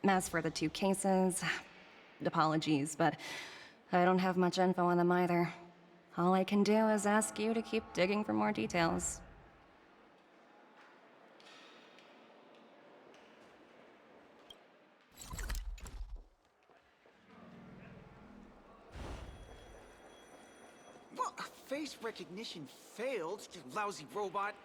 As for the two cases, apologies, but I don't have much info on them either. All I can do is ask you to keep digging for more details. Well, face recognition failed, you lousy robot.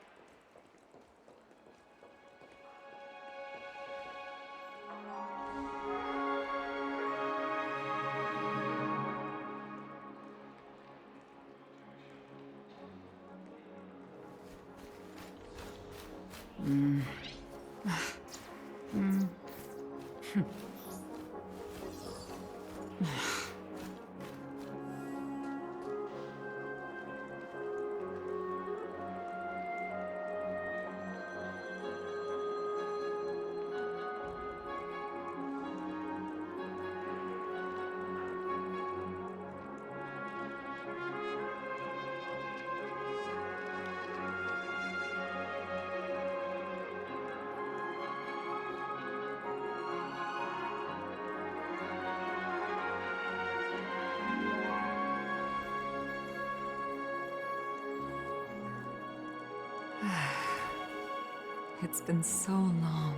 It's been so long.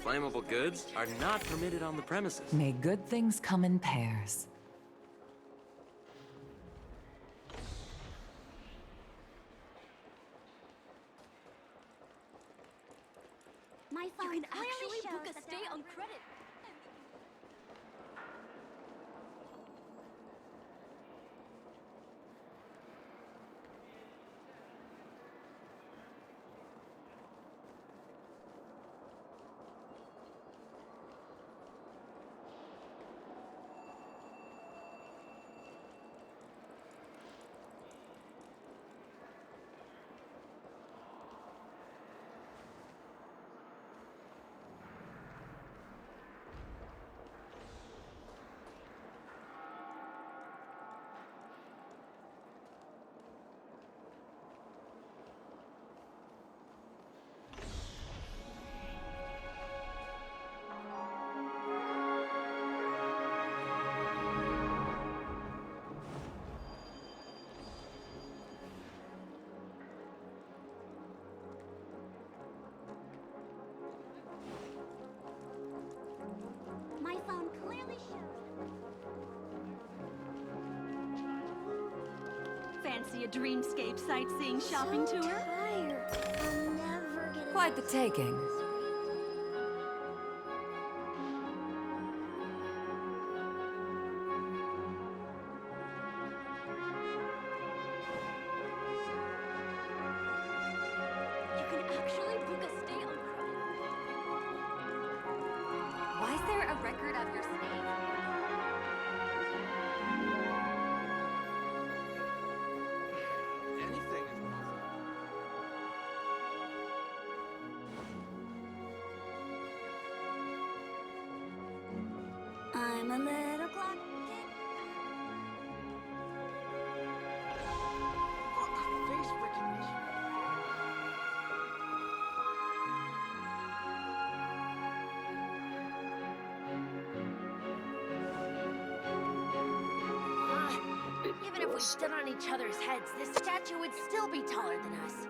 Flammable goods are not permitted on the premises. May good things come in pairs. My phone You can clearly actually shows book a that stay they're on credit. My phone clearly shows. Fancy a dreamscape sightseeing shopping so tour? Tired. I'll never get Quite the taking. You can actually book a stay on credit. Why is there a record of your stay? Anything is possible. I'm a little clock. Well, face recognition. Even if we stood on each other's heads, this statue would still be taller than us.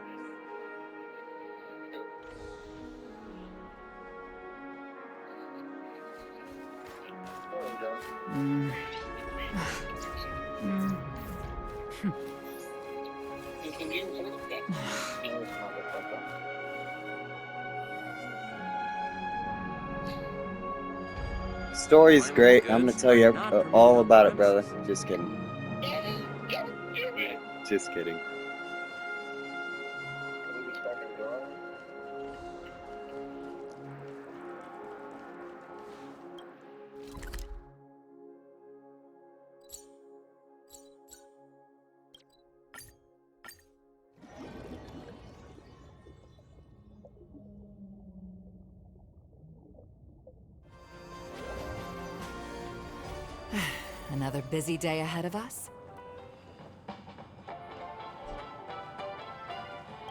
Story's Flammable great. I'm gonna goods tell you are not permitted all on the about it, brother. premises. Just kidding. Just kidding. Another busy day ahead of us?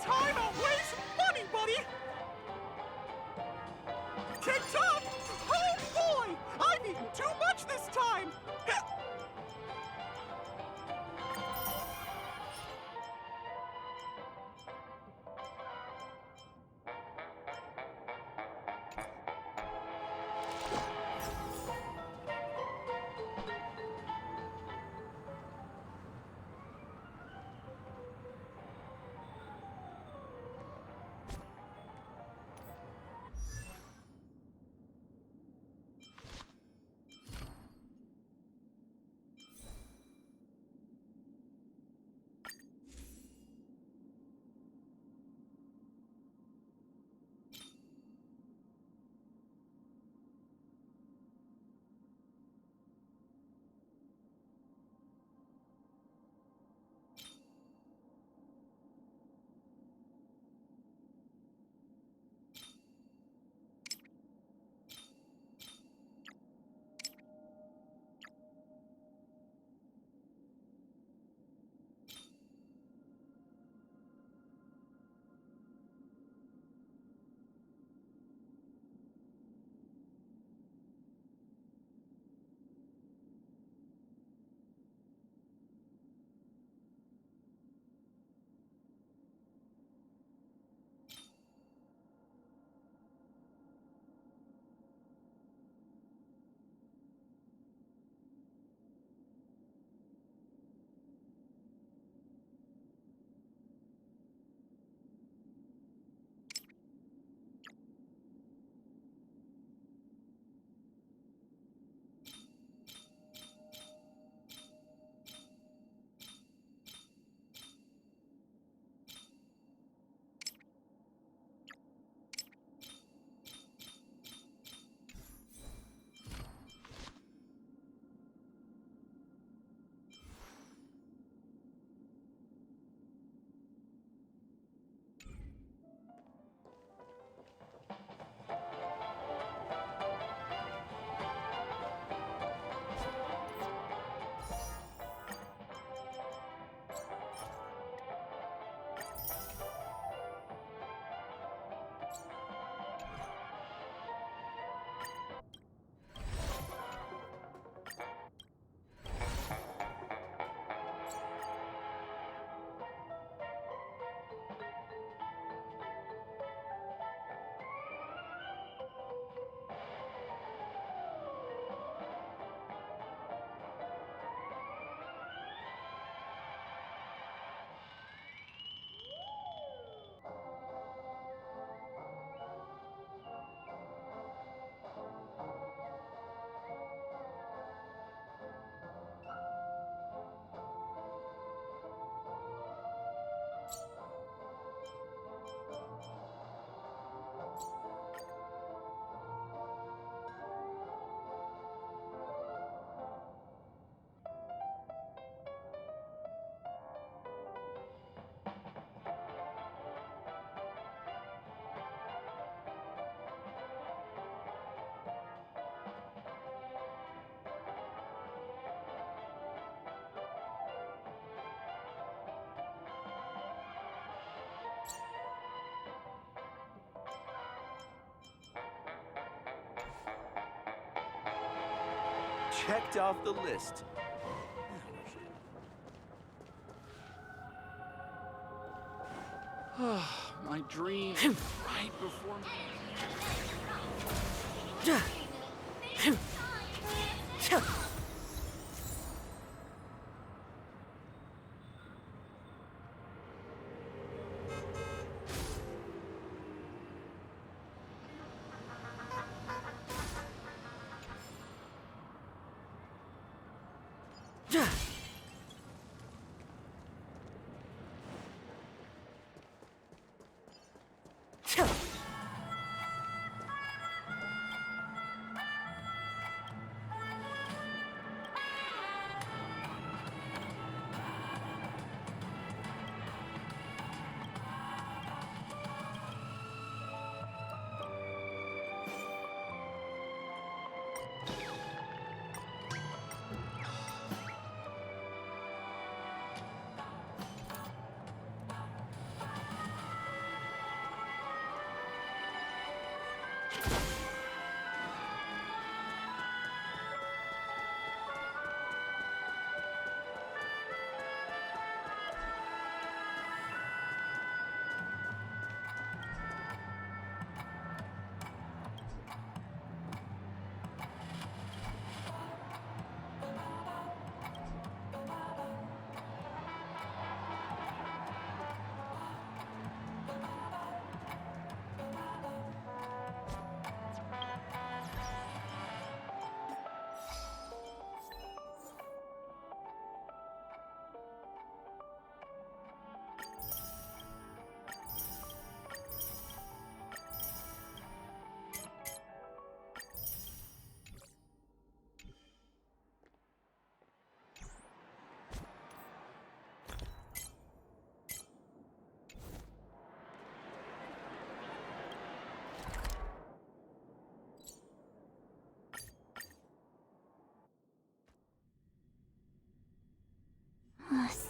Time outweighs money, buddy! TikTok! Oh boy! I've eaten too much this time! Checked off the list. My dream. Right before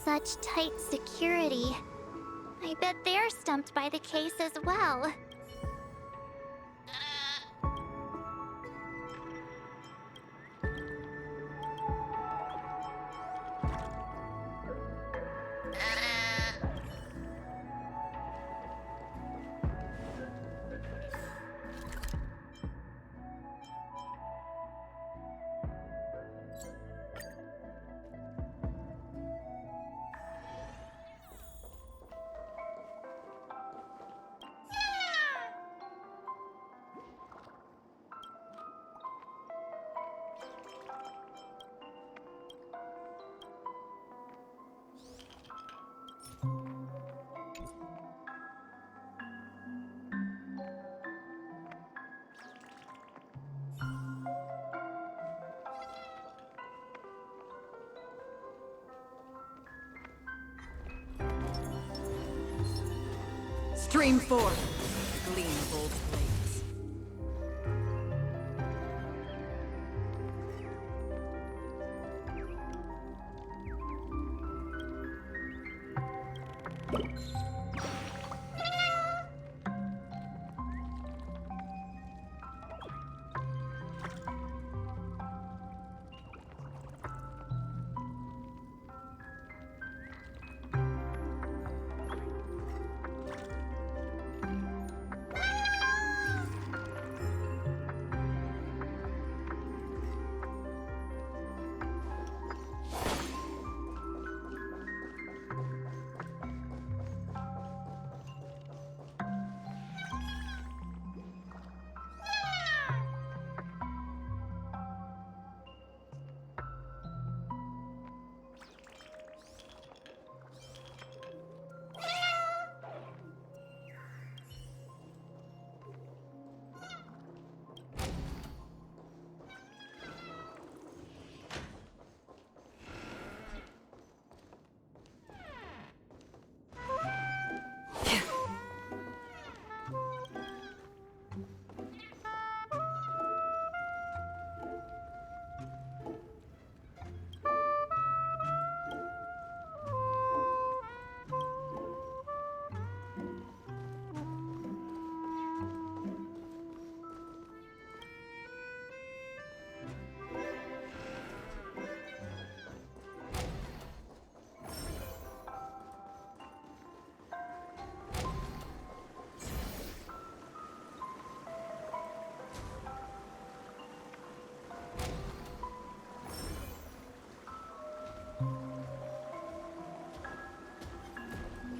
Such tight security. I bet they're stumped by the case as well. Stream forth, gleam of old blades.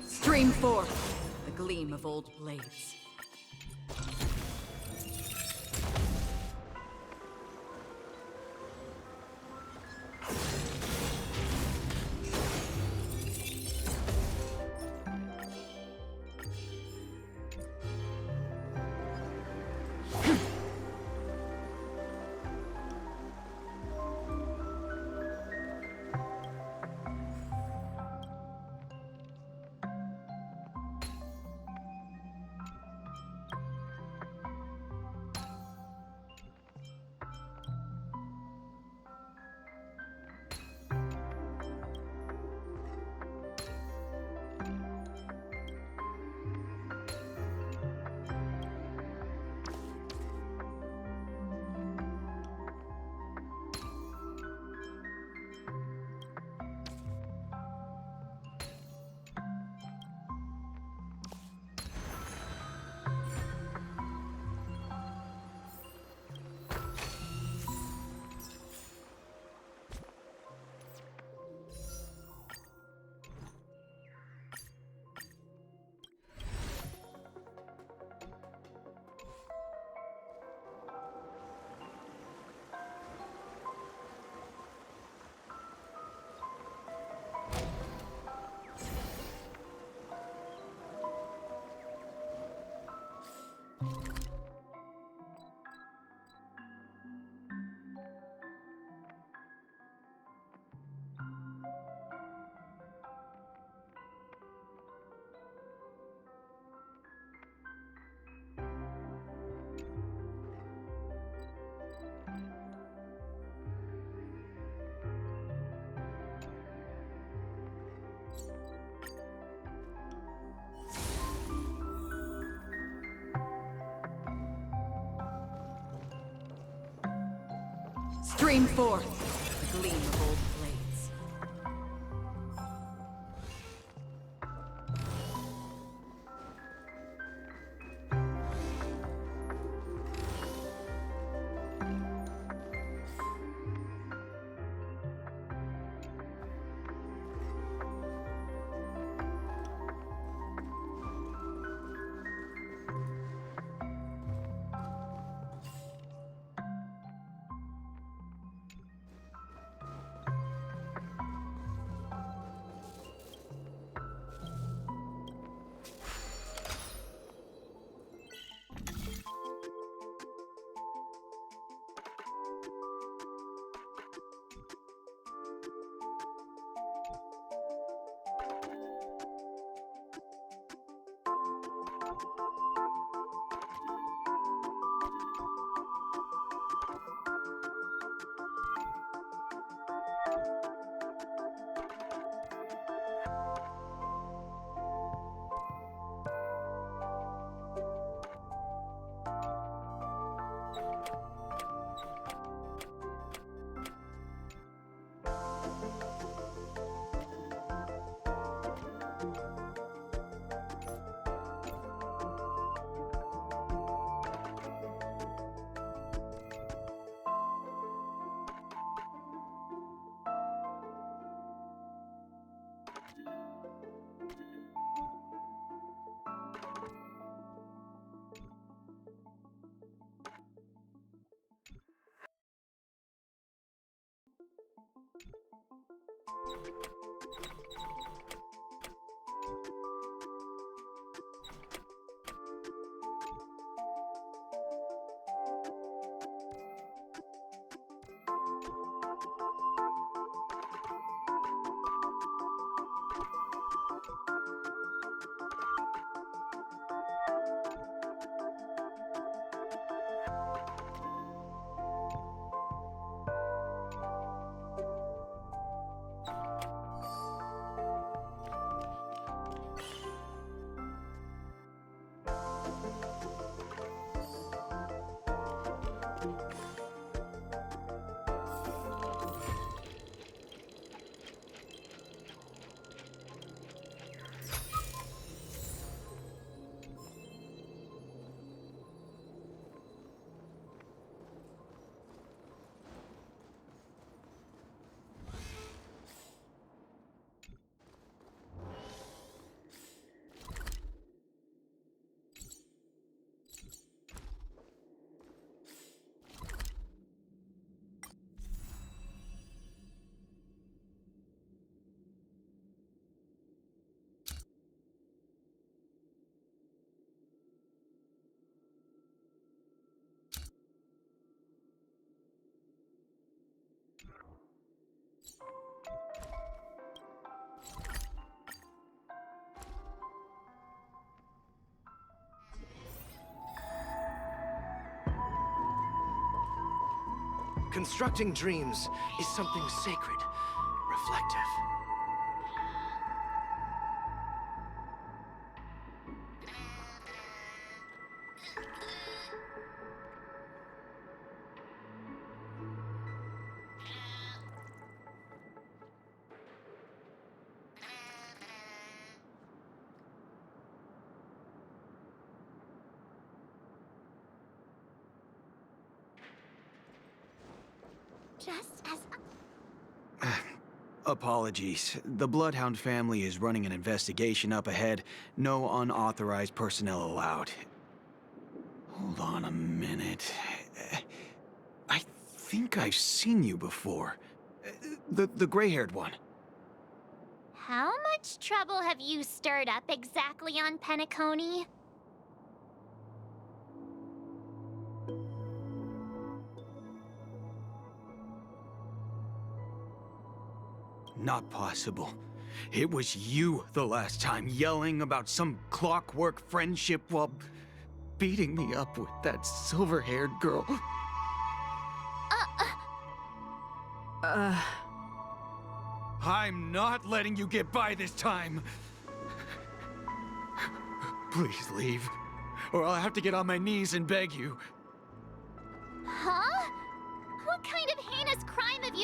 Stream forth, the gleam of old blades. Stream 4. The gleam of old blades. Constructing dreams is something sacred, reflective. Just as Apologies. The Bloodhound family is running an investigation up ahead. No unauthorized personnel allowed. Hold on a minute. I think I've seen you before. The gray-haired one. How much trouble have you stirred up exactly on Penacony? Not possible. It was you the last time, yelling about some clockwork friendship while beating me up with that silver-haired girl. I'm not letting you get by this time. Please leave, or I'll have to get on my knees and beg you. Huh? What kind of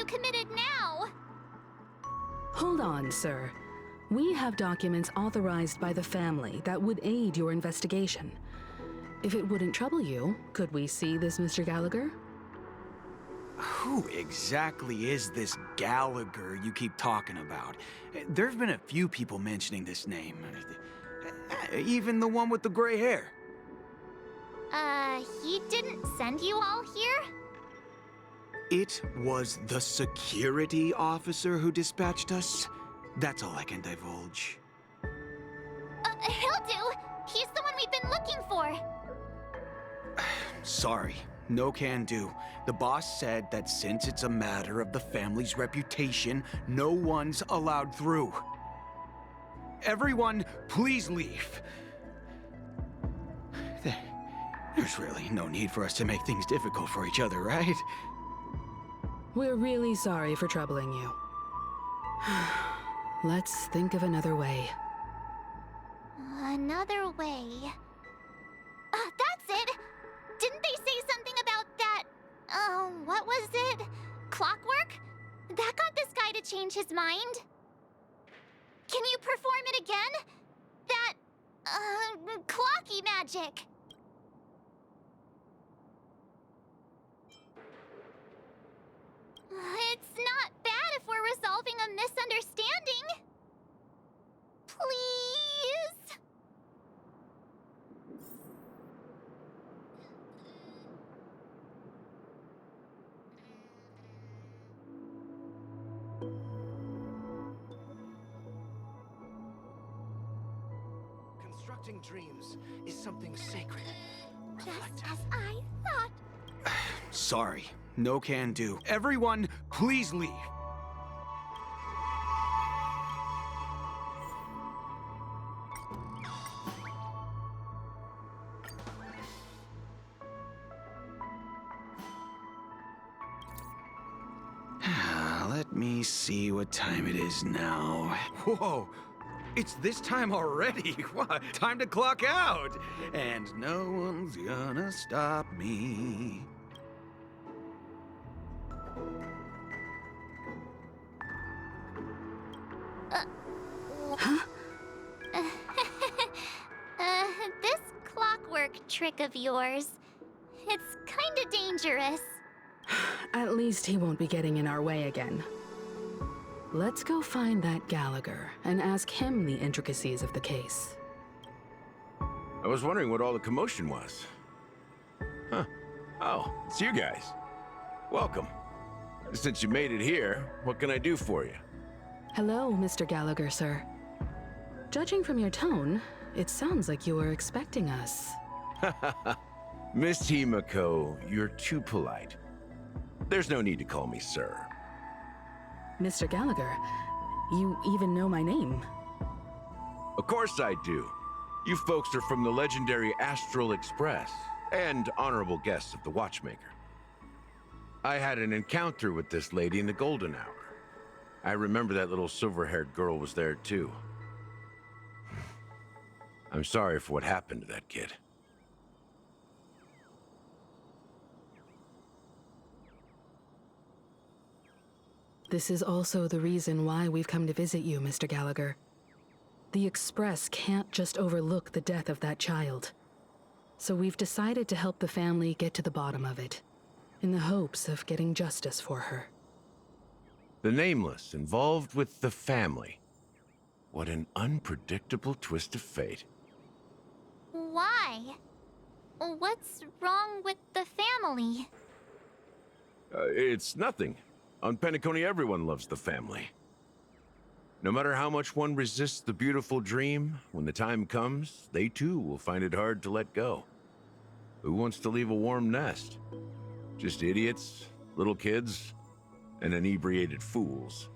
you committed now? Hold on, sir. We have documents authorized by the family that would aid your investigation. If it wouldn't trouble you, could we see this, Mr. Gallagher? Who exactly is this Gallagher you keep talking about? There've been a few people mentioning this name. Even the one with the gray hair. He didn't send you all here? It was the security officer who dispatched us. That's all I can divulge. He'll do! He's the one we've been looking for! Sorry, no can do. The boss said that since it's a matter of the family's reputation, no one's allowed through. Everyone, please leave. There's really no need for us to make things difficult for each other, right? We're really sorry for troubling you. Let's think of another way. Another way. That's it! Didn't they say something about that? What was it? Clockwork? That got this guy to change his mind. Can you perform it again? That, clocky magic. It's not bad if we're resolving a misunderstanding. Please? Constructing dreams is something sacred. Just as I thought. Sorry, no can do. Everyone, please leave. Let me see what time it is now. Whoa! It's this time already! What? Time to clock out! And no one's gonna stop me. This clockwork trick of yours, it's kinda dangerous. At least he won't be getting in our way again. Let's go find that Gallagher and ask him the intricacies of the case. I was wondering what all the commotion was. Huh. Oh, it's you guys. Welcome. Since you made it here, what can I do for you? Hello, Mr. Gallagher, sir. Judging from your tone, it sounds like you were expecting us. Miss Himiko, you're too polite. There's no need to call me sir. Mr. Gallagher, you even know my name. Of course I do. You folks are from the legendary Astral Express and honorable guests of the Watchmaker. I had an encounter with this lady in the golden hour. I remember that little silver-haired girl was there too. I'm sorry for what happened to that kid. This is also the reason why we've come to visit you, Mr. Gallagher. The Express can't just overlook the death of that child. So we've decided to help the family get to the bottom of it, in the hopes of getting justice for her. The Nameless involved with the family. What an unpredictable twist of fate. Why? What's wrong with the family? It's nothing. On Penacony, everyone loves the family. No matter how much one resists the beautiful dream, when the time comes, they too will find it hard to let go. Who wants to leave a warm nest? Just idiots, little kids, and inebriated fools.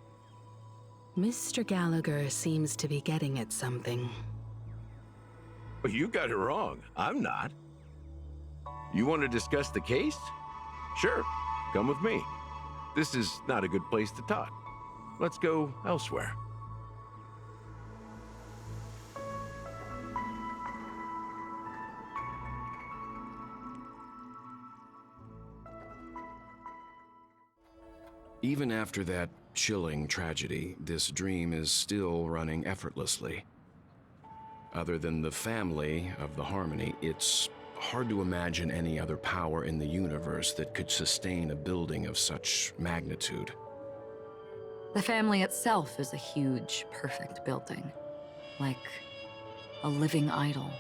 Mr. Gallagher seems to be getting at something. You got it wrong. I'm not. You want to discuss the case? Sure, come with me. This is not a good place to talk. Let's go elsewhere. Even after that chilling tragedy, this dream is still running effortlessly. Other than the family of the Harmony, it's hard to imagine any other power in the universe that could sustain a building of such magnitude. The family itself is a huge, perfect building. Like a living idol.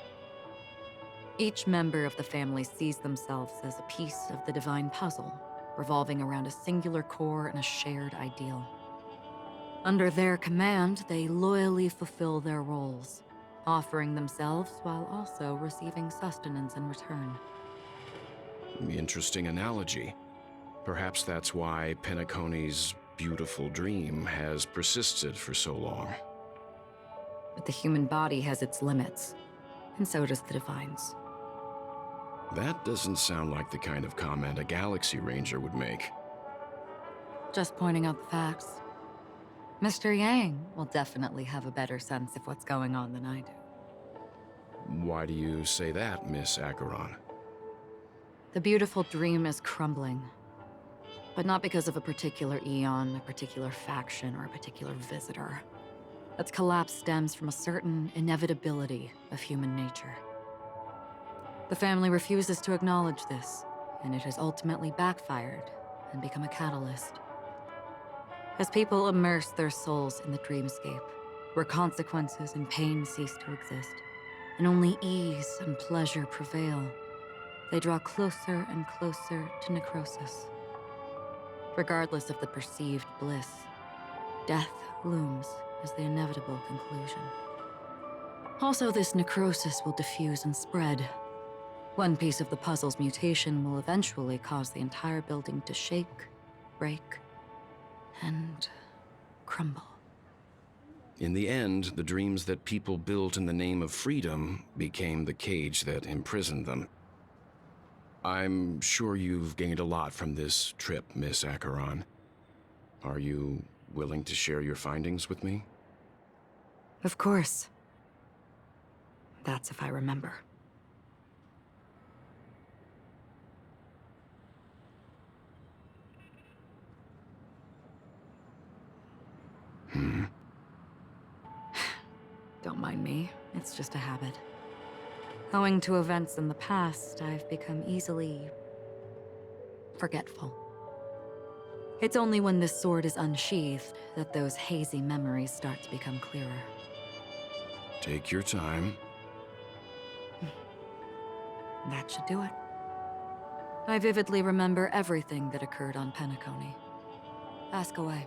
Each member of the family sees themselves as a piece of the divine puzzle, revolving around a singular core and a shared ideal. Under their command, they loyally fulfill their roles, offering themselves while also receiving sustenance in return. Interesting analogy. Perhaps that's why Penacony's beautiful dream has persisted for so long. But the human body has its limits, and so does the Divine's. That doesn't sound like the kind of comment a Galaxy Ranger would make. Just pointing out the facts. Mr. Yang will definitely have a better sense of what's going on than I do. Why do you say that, Miss Acheron? The beautiful dream is crumbling. But not because of a particular eon, a particular faction, or a particular visitor. Its collapse stems from a certain inevitability of human nature. The family refuses to acknowledge this, and it has ultimately backfired and become a catalyst. As people immerse their souls in the dreamscape, where consequences and pain cease to exist, and only ease and pleasure prevail, they draw closer and closer to necrosis. Regardless of the perceived bliss, death looms as the inevitable conclusion. Also, this necrosis will diffuse and spread. One piece of the puzzle's mutation will eventually cause the entire building to shake, break, and crumble. In the end, the dreams that people built in the name of freedom became the cage that imprisoned them. I'm sure you've gained a lot from this trip, Miss Acheron. Are you willing to share your findings with me? Of course. That's if I remember. Don't mind me. It's just a habit. Owing to events in the past, I've become easily forgetful. It's only when this sword is unsheathed that those hazy memories start to become clearer. Take your time. That should do it. I vividly remember everything that occurred on Penacony. Ask away.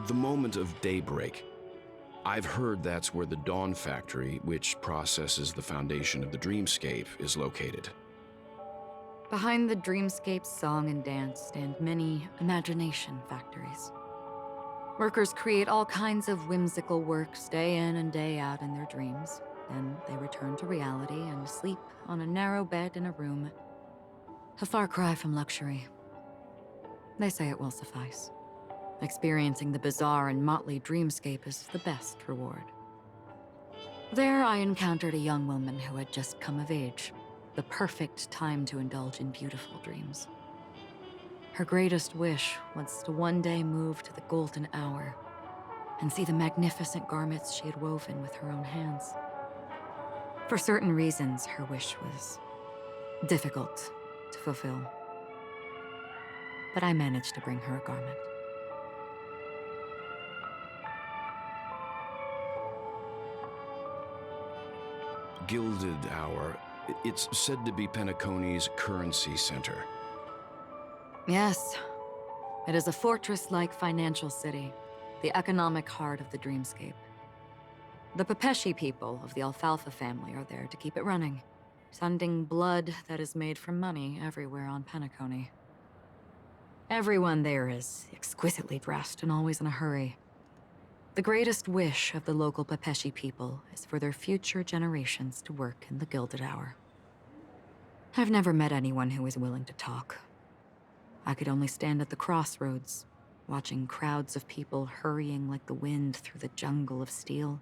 The moment of daybreak. I've heard that's where the Dawn Factory, which processes the foundation of the dreamscape, is located. Behind the dreamscape's song and dance stand many imagination factories. Workers create all kinds of whimsical works day in and day out in their dreams. Then they return to reality and sleep on a narrow bed in a room. A far cry from luxury. They say it will suffice. Experiencing the bizarre and motley dreamscape is the best reward. There I encountered a young woman who had just come of age. The perfect time to indulge in beautiful dreams. Her greatest wish was to one day move to the golden hour and see the magnificent garments she had woven with her own hands. For certain reasons, her wish was difficult to fulfill. But I managed to bring her a garment. Gilded Hour. It's said to be Penacony's currency center. Yes. It is a fortress-like financial city, the economic heart of the dreamscape. The Pepeshi people of the Alfalfa family are there to keep it running, sending blood that is made from money everywhere on Penacony. Everyone there is exquisitely dressed and always in a hurry. The greatest wish of the local Pepeshi people is for their future generations to work in the Gilded Hour. I've never met anyone who is willing to talk. I could only stand at the crossroads, watching crowds of people hurrying like the wind through the jungle of steel,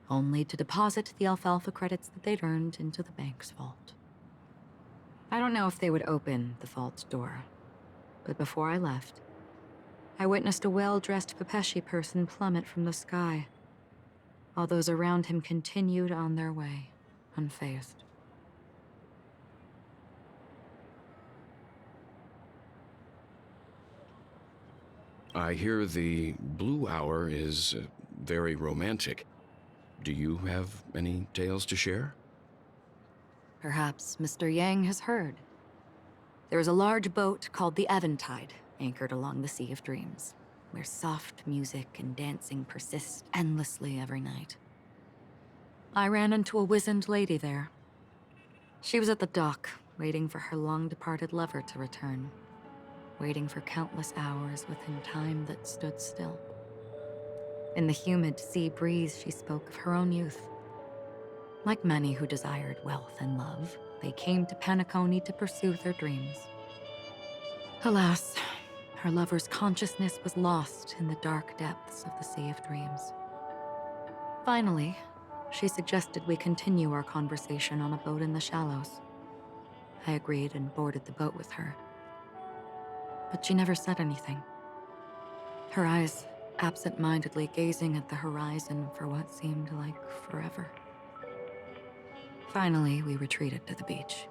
only to deposit the alfalfa credits that they'd earned into the bank's vault. I don't know if they would open the vault door, but before I left, I witnessed a well-dressed Pepeshi person plummet from the sky, while those around him continued on their way, unfazed. I hear the Blue Hour is very romantic. Do you have any tales to share? Perhaps Mr. Yang has heard. There is a large boat called the Eventide, anchored along the Sea of Dreams, where soft music and dancing persist endlessly every night. I ran into a wizened lady there. She was at the dock, waiting for her long-departed lover to return, waiting for countless hours within time that stood still. In the humid sea breeze, she spoke of her own youth. Like many who desired wealth and love, they came to Penacony to pursue their dreams. Alas, her lover's consciousness was lost in the dark depths of the Sea of Dreams. Finally, she suggested we continue our conversation on a boat in the shallows. I agreed and boarded the boat with her. But she never said anything. Her eyes absent-mindedly gazing at the horizon for what seemed like forever. Finally, we retreated to the beach.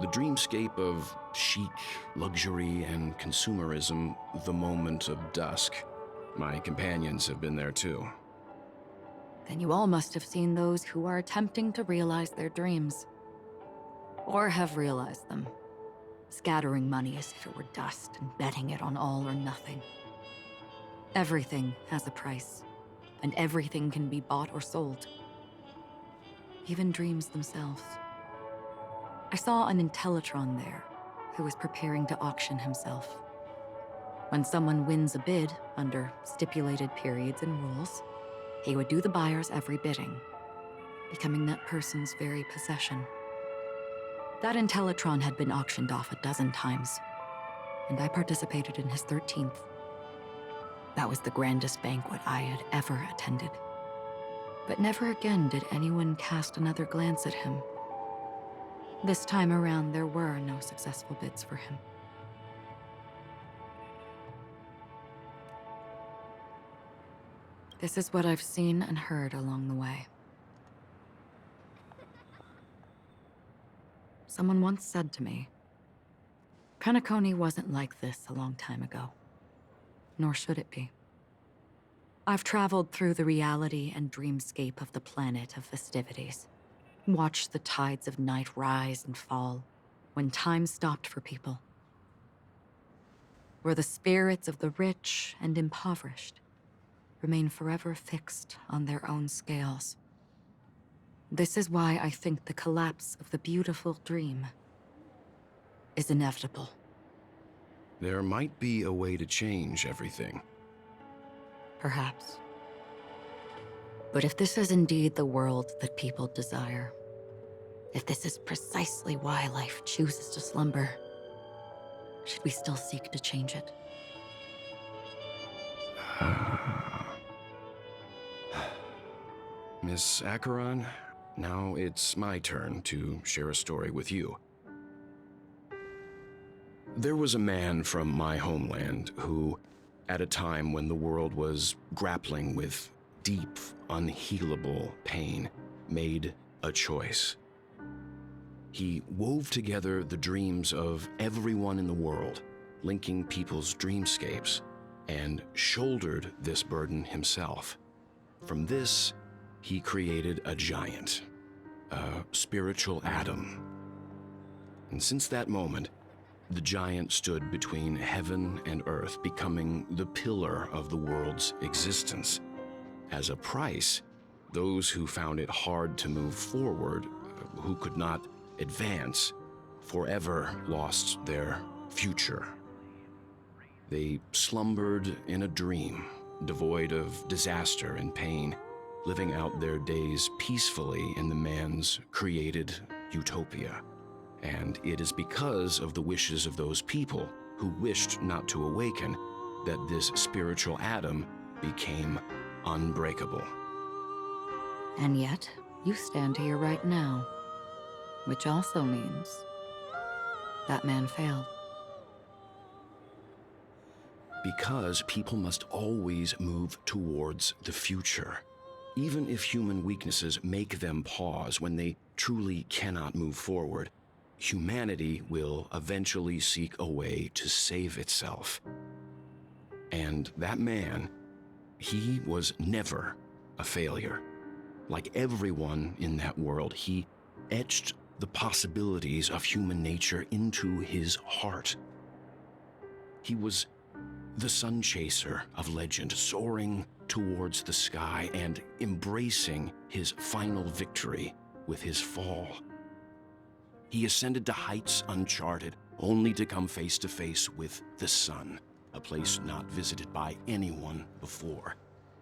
The dreamscape of chic, luxury, and consumerism, the moment of dusk. My companions have been there too. Then you all must have seen those who are attempting to realize their dreams. Or have realized them, scattering money as if it were dust and betting it on all or nothing. Everything has a price, and everything can be bought or sold. Even dreams themselves. I saw an Intellitron there, who was preparing to auction himself. When someone wins a bid under stipulated periods and rules, he would do the buyer's every bidding, becoming that person's very possession. That Intellitron had been auctioned off 12 times, and I participated in his 13th. That was the grandest banquet I had ever attended. But never again did anyone cast another glance at him. This time around, there were no successful bids for him. This is what I've seen and heard along the way. Someone once said to me, Penacony wasn't like this a long time ago, nor should it be. I've traveled through the reality and dreamscape of the planet of festivities, watched the tides of night rise and fall when time stopped for people, where the spirits of the rich and impoverished remain forever fixed on their own scales. This is why I think the collapse of the beautiful dream is inevitable. There might be a way to change everything. Perhaps. But if this is indeed the world that people desire, if this is precisely why life chooses to slumber, should we still seek to change it? Miss Acheron, now it's my turn to share a story with you. There was a man from my homeland who, at a time when the world was grappling with deep, unhealable pain, made a choice. He wove together the dreams of everyone in the world, linking people's dreamscapes, and shouldered this burden himself. From this, he created a giant, a spiritual atom. And since that moment, the giant stood between heaven and earth, becoming the pillar of the world's existence. As a price, those who found it hard to move forward, who could not advance, forever lost their future. They slumbered in a dream, devoid of disaster and pain, living out their days peacefully in the man's created utopia. And it is because of the wishes of those people who wished not to awaken that this spiritual atom became unbreakable. And yet, you stand here right now. Which also means that man failed. Because people must always move towards the future. Even if human weaknesses make them pause when they truly cannot move forward, humanity will eventually seek a way to save itself. And that man, he was never a failure. Like everyone in that world, he etched the possibilities of human nature into his heart. He was the sun chaser of legend, soaring towards the sky and embracing his final victory with his fall. He ascended to heights uncharted, only to come face to face with the sun, a place not visited by anyone before.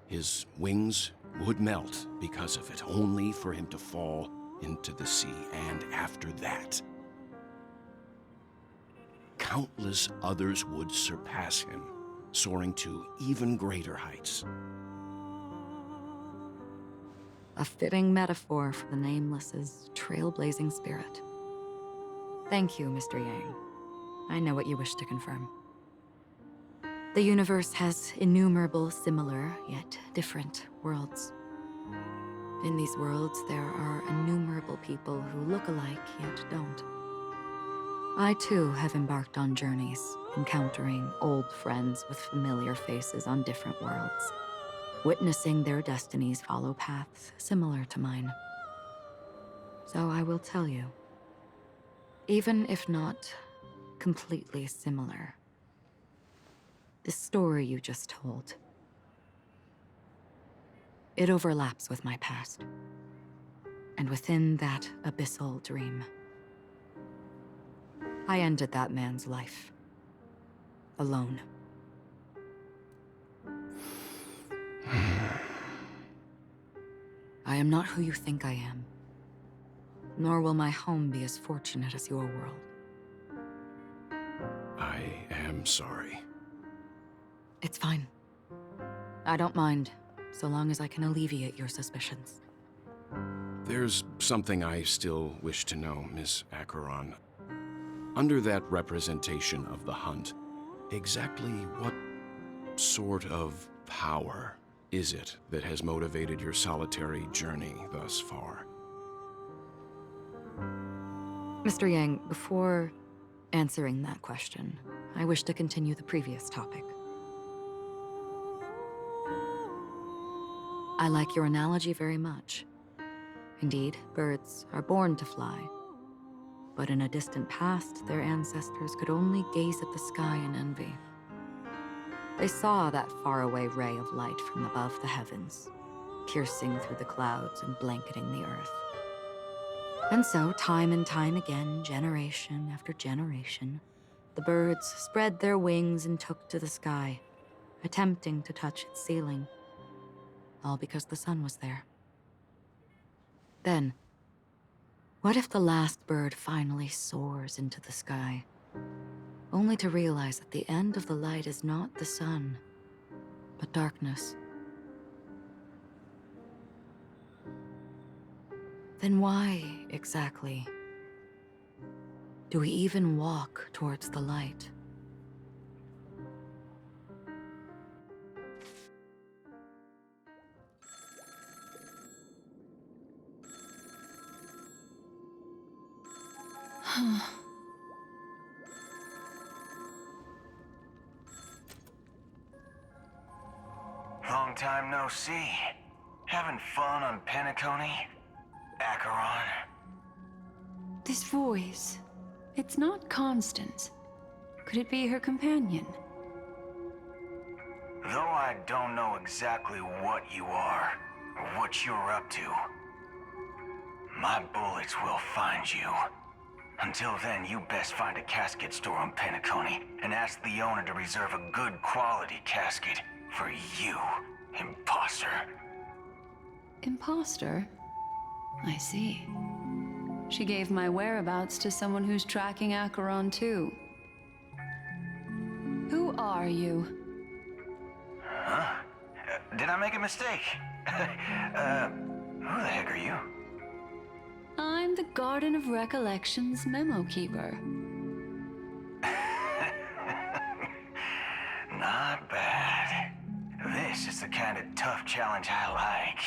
His wings would melt because of it, only for him to fall into the sea. And after that, countless others would surpass him, soaring to even greater heights. A fitting metaphor for the Nameless's trailblazing spirit. Thank you, Mr. Yang. I know what you wish to confirm. The universe has innumerable similar, yet different worlds. In these worlds, there are innumerable people who look alike, yet don't. I, too, have embarked on journeys, encountering old friends with familiar faces on different worlds, witnessing their destinies follow paths similar to mine. So I will tell you, even if not completely similar, the story you just told, it overlaps with my past. And within that abyssal dream, I ended that man's life. Alone. I am not who you think I am. Nor will my home be as fortunate as your world. I am sorry. It's fine. I don't mind, so long as I can alleviate your suspicions. There's something I still wish to know, Miss Acheron. Under that representation of the hunt, exactly what sort of power is it that has motivated your solitary journey thus far? Mr. Yang, before answering that question, I wish to continue the previous topic. I like your analogy very much. Indeed, birds are born to fly. But in a distant past, their ancestors could only gaze at the sky in envy. They saw that faraway ray of light from above the heavens, piercing through the clouds and blanketing the earth. And so, time and time again, generation after generation, the birds spread their wings and took to the sky, attempting to touch its ceiling, all because the sun was there. Then, what if the last bird finally soars into the sky, only to realize that the end of the light is not the sun, but darkness? Then why, exactly, do we even walk towards the light? Long time no see. Having fun on Penacony? Acheron? This voice, it's not Constance. Could it be her companion? Though I don't know exactly what you are, or what you're up to, my bullets will find you. Until then, you best find a casket store on Penacony and ask the owner to reserve a good quality casket for you, imposter. Imposter? I see. She gave my whereabouts to someone who's tracking Acheron too. Who are you? Huh? Did I make a mistake? Who the heck are you? I'm the Garden of Recollection's memo keeper. Not bad. This is the kind of tough challenge I like.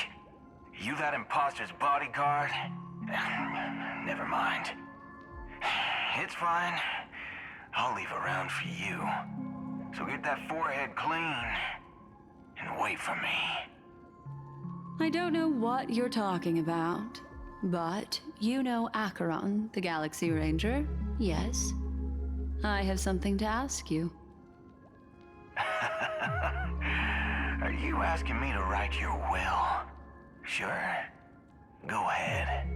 You that imposter's bodyguard? Never mind. It's fine. I'll leave a round for you. So get that forehead clean and wait for me. I don't know what you're talking about, but you know Acheron, the Galaxy Ranger, yes? I have something to ask you. Are you asking me to write your will? Sure. Go ahead.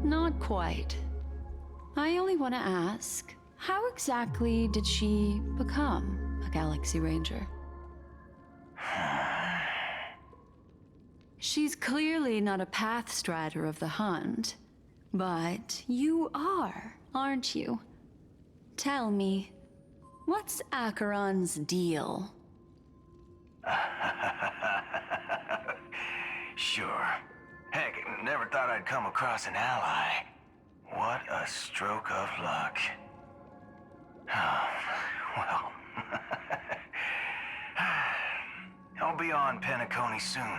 Not quite. I only want to ask, how exactly did she become a Galaxy Ranger? She's clearly not a pathstrider of the Hunt, but you are, aren't you? Tell me, what's Acheron's deal? Sure. Heck, never thought I'd come across an ally. What a stroke of luck. Well, I'll be on Penacony soon.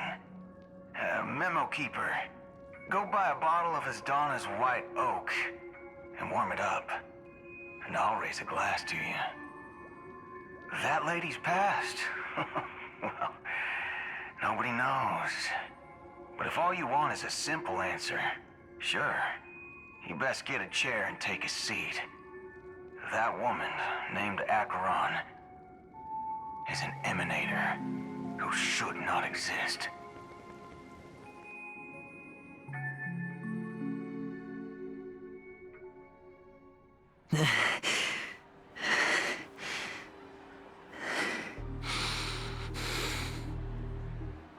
Memo Keeper, go buy a bottle of Asdana's White Oak and warm it up, and I'll raise a glass to you. That lady's passed. Well, nobody knows. But if all you want is a simple answer, sure, you best get a chair and take a seat. That woman, named Acheron, is an emanator who should not exist.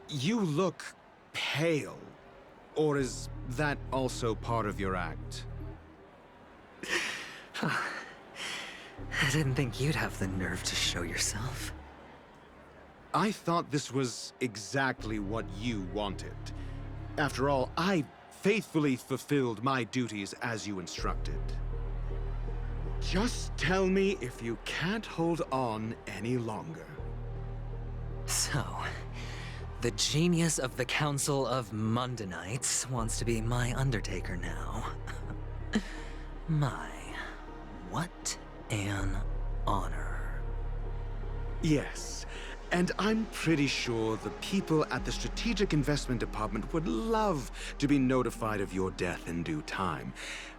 You look pale. Or is that also part of your act? I didn't think you'd have the nerve to show yourself. I thought this was exactly what you wanted. After all, I faithfully fulfilled my duties as you instructed. Just tell me if you can't hold on any longer. So, the genius of the Council of Mundanites wants to be my Undertaker now. My, what an honor. Yes, and I'm pretty sure the people at the Strategic Investment Department would love to be notified of your death in due time.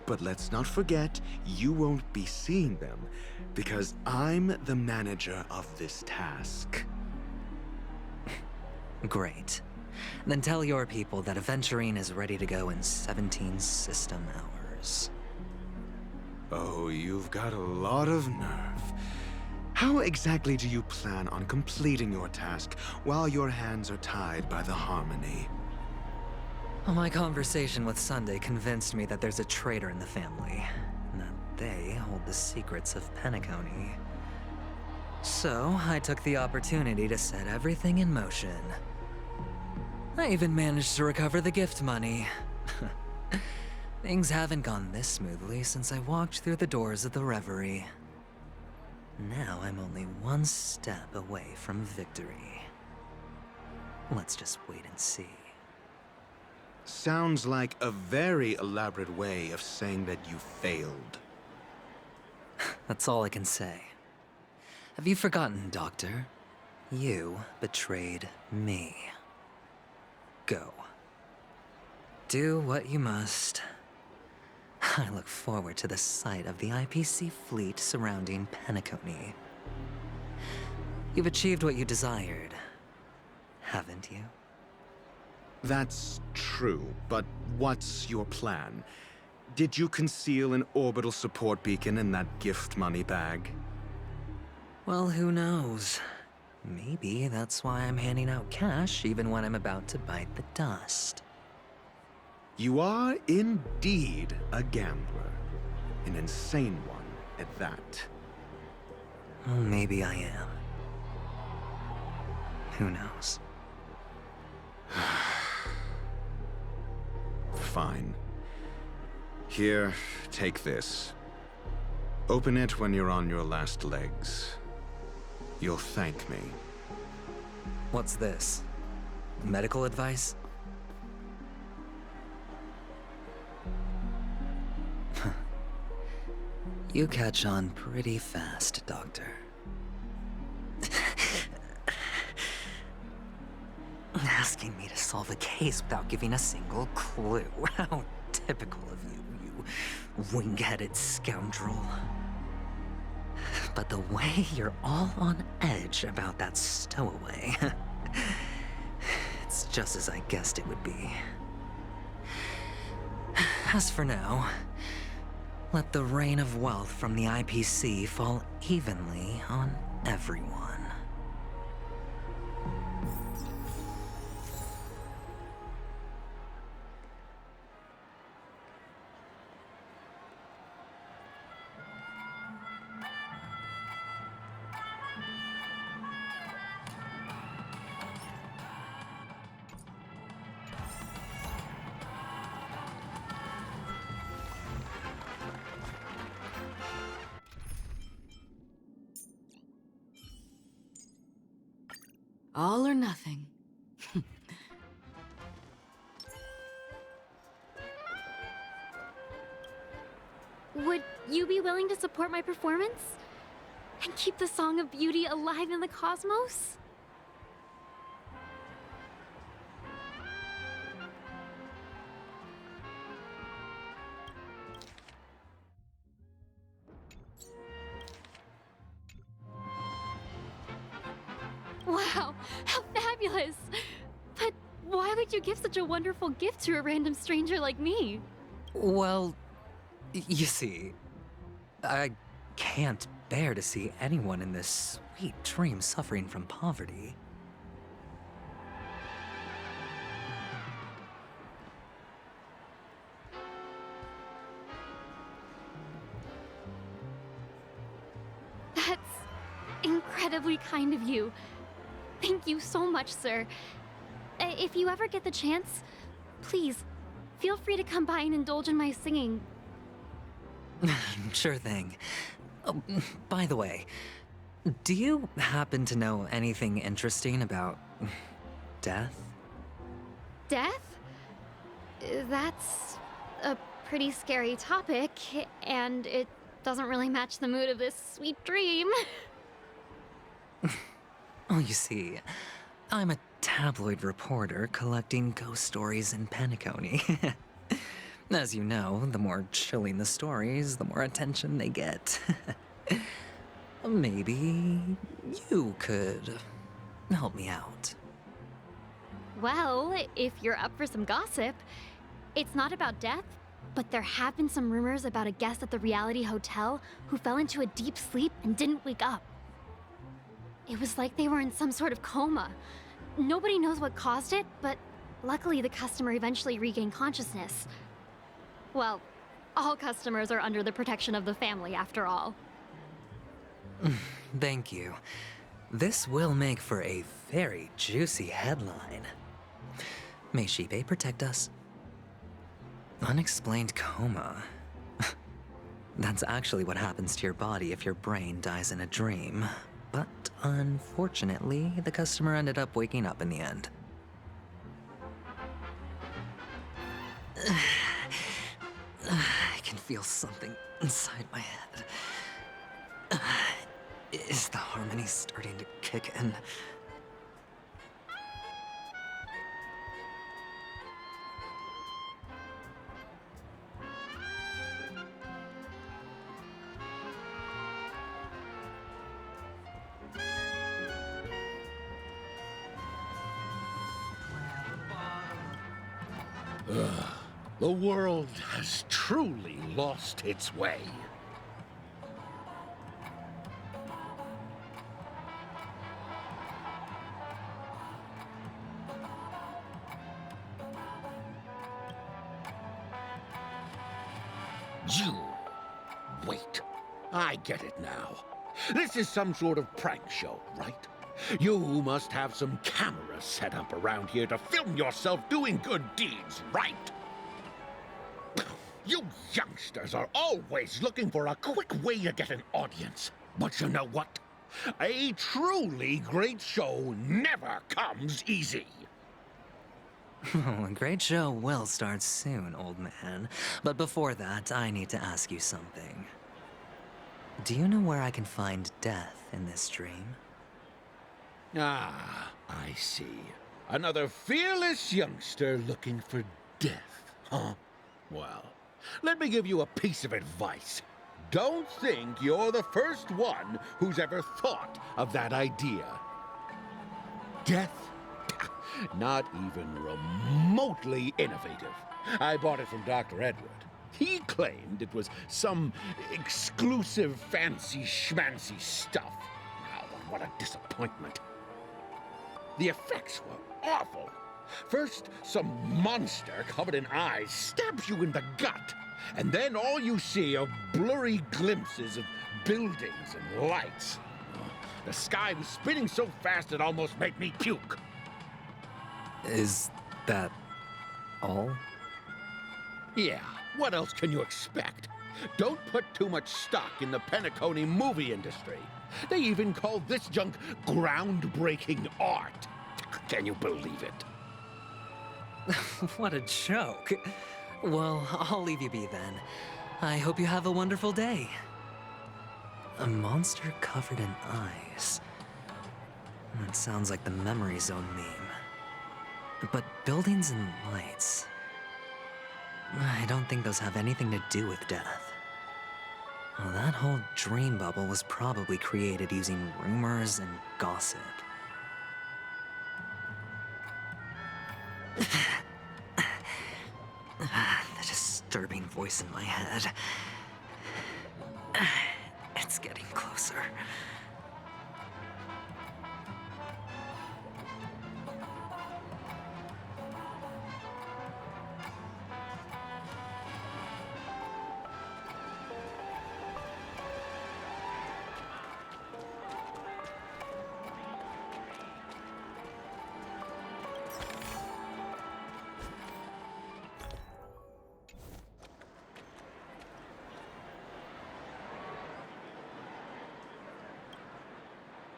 But let's not forget, you won't be seeing them, because I'm the manager of this task. Great. Then tell your people that Aventurine is ready to go in 17 system hours. Oh, you've got a lot of nerve. How exactly do you plan on completing your task while your hands are tied by the Harmony? Well, my conversation with Sunday convinced me that there's a traitor in the family, and that they hold the secrets of Penacony. So, I took the opportunity to set everything in motion. I even managed to recover the gift money. Things haven't gone this smoothly since I walked through the doors of the Reverie. Now I'm only one step away from victory. Let's just wait and see. Sounds like a very elaborate way of saying that you failed. That's all I can say. Have you forgotten, Doctor? You betrayed me. Go. Do what you must. I look forward to the sight of the IPC fleet surrounding Penacony. You've achieved what you desired, haven't you? That's true, but what's your plan? Did you conceal an orbital support beacon in that gift money bag? Well, who knows? Maybe that's why I'm handing out cash even when I'm about to bite the dust. You are indeed a gambler. An insane one at that. Well, maybe I am. Who knows? fine. Here, take this. Open it when you're on your last legs. You'll thank me. What's this? Medical advice? You catch on pretty fast, Doctor. Asking me to solve a case without giving a single clue. How typical of you, you wing-headed scoundrel. But the way you're all on edge about that stowaway, it's just as I guessed it would be. As for now, let the rain of wealth from the IPC fall evenly on everyone. All or nothing. Would you be willing to support my performance? And keep the Song of Beauty alive in the cosmos? Wow, how fabulous! But why would you give such a wonderful gift to a random stranger like me? Well, you see, I can't bear to see anyone in this sweet dream suffering from poverty. That's incredibly kind of you. Thank you so much, sir. If you ever get the chance, please, feel free to come by and indulge in my singing. Sure thing. Oh, by the way, do you happen to know anything interesting about death? Death? That's a pretty scary topic, and it doesn't really match the mood of this sweet dream. Oh, you see, I'm a tabloid reporter collecting ghost stories in Penacony. As you know, the more chilling the stories, the more attention they get. Maybe you could help me out. Well, if you're up for some gossip, it's not about death, but there have been some rumors about a guest at the reality hotel who fell into a deep sleep and didn't wake up. It was like they were in some sort of coma. Nobody knows what caused it, but luckily the customer eventually regained consciousness. Well, all customers are under the protection of the family, after all. Thank you. This will make for a very juicy headline. May Shibe protect us. Unexplained coma. That's actually what happens to your body if your brain dies in a dream. But unfortunately, the customer ended up waking up in the end. I can feel something inside my head. Is the harmony starting to kick in? The world has truly lost its way. You... Wait. I get it now. This is some sort of prank show, right? You must have some cameras set up around here to film yourself doing good deeds, right? You youngsters are always looking for a quick way to get an audience. But you know what? A truly great show never comes easy. Oh, a great show will start soon, old man. But before that, I need to ask you something. Do you know where I can find death in this dream? Ah, I see. Another fearless youngster looking for death, huh? Well, let me give you a piece of advice. Don't think you're the first one who's ever thought of that idea. Death? Not even remotely innovative. I bought it from Dr. Edward. He claimed it was some exclusive fancy schmancy stuff. Now, what a disappointment. The effects were awful. First, some monster covered in eyes stabs you in the gut, and then all you see are blurry glimpses of buildings and lights. The sky was spinning so fast it almost made me puke. Is that all? Yeah, what else can you expect? Don't put too much stock in the Penacony movie industry. They even call this junk groundbreaking art. Can you believe it? What a joke. Well, I'll leave you be then. I hope you have a wonderful day. A monster covered in eyes. That sounds like the Memory Zone meme. But buildings and lights... I don't think those have anything to do with death. Well, that whole dream bubble was probably created using rumors and gossip. The disturbing voice in my head. It's getting closer.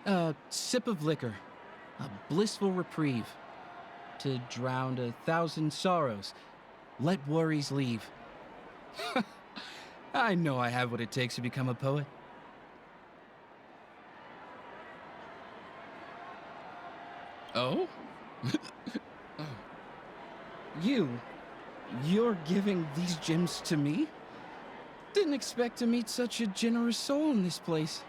A sip of liquor, a blissful reprieve. To drown 1,000 sorrows, let worries leave. I know I have what it takes to become a poet. Oh? Oh. You're giving these gems to me? Didn't expect to meet such a generous soul in this place.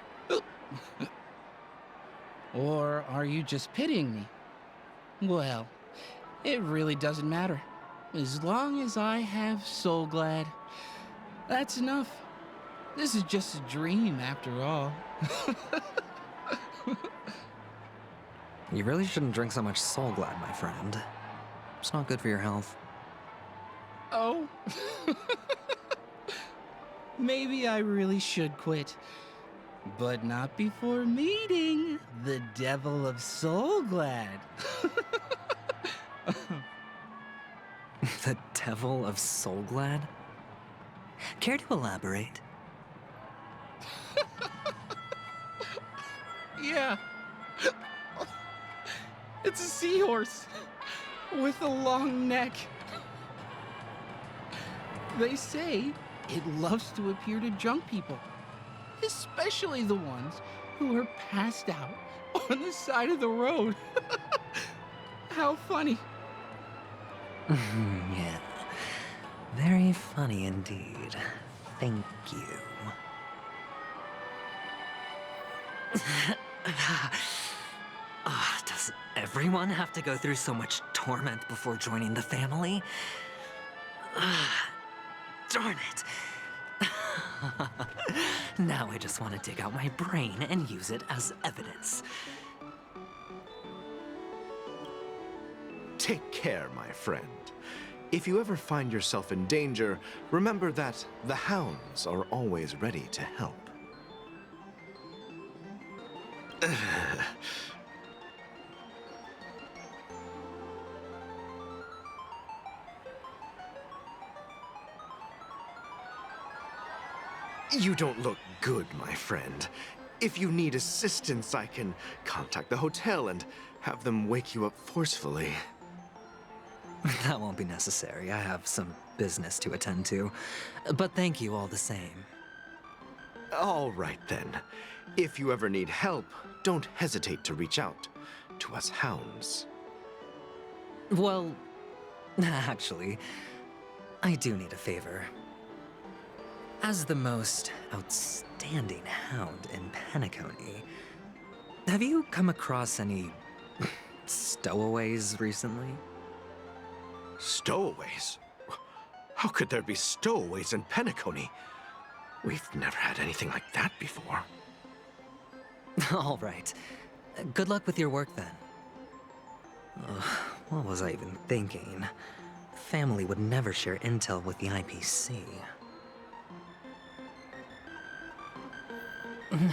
Or are you just pitying me? Well, it really doesn't matter. As long as I have Soul Glad, that's enough. This is just a dream after all. You really shouldn't drink so much Soul Glad, my friend. It's not good for your health. Oh? Maybe I really should quit. But not before meeting the Devil of Soul Glad. The Devil of Soul Glad? Care to elaborate? Yeah. It's a seahorse with a long neck. They say it loves to appear to drunk people, especially the ones who are passed out on the side of the road. How funny. Yeah. Very funny indeed. Thank you. Does everyone have to go through so much torment before joining the family? Darn it. Now I just want to dig out my brain and use it as evidence. Take care, my friend. If you ever find yourself in danger, remember that the hounds are always ready to help. You don't look good, my friend. If you need assistance, I can contact the hotel and have them wake you up forcefully. That won't be necessary. I have some business to attend to. But thank you all the same. All right, then. If you ever need help, don't hesitate to reach out to us hounds. Well, actually, I do need a favor. As the most outstanding hound in Penacony, have you come across any stowaways recently? Stowaways? How could there be stowaways in Penacony? We've never had anything like that before. All right. Good luck with your work then. What was I even thinking? Family would never share intel with the IPC. Please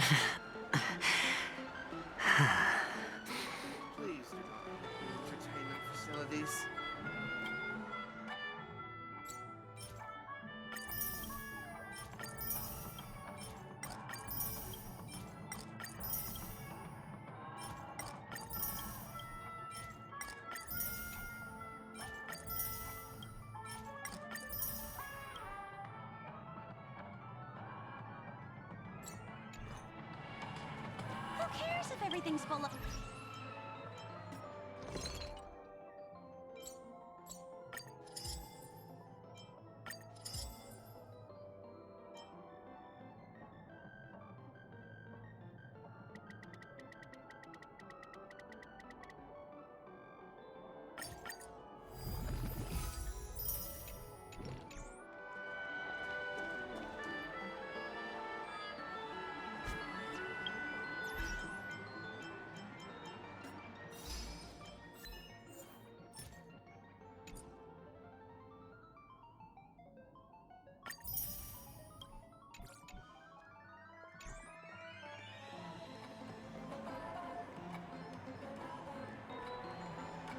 do not entertainment facilities. Who cares if everything's full of...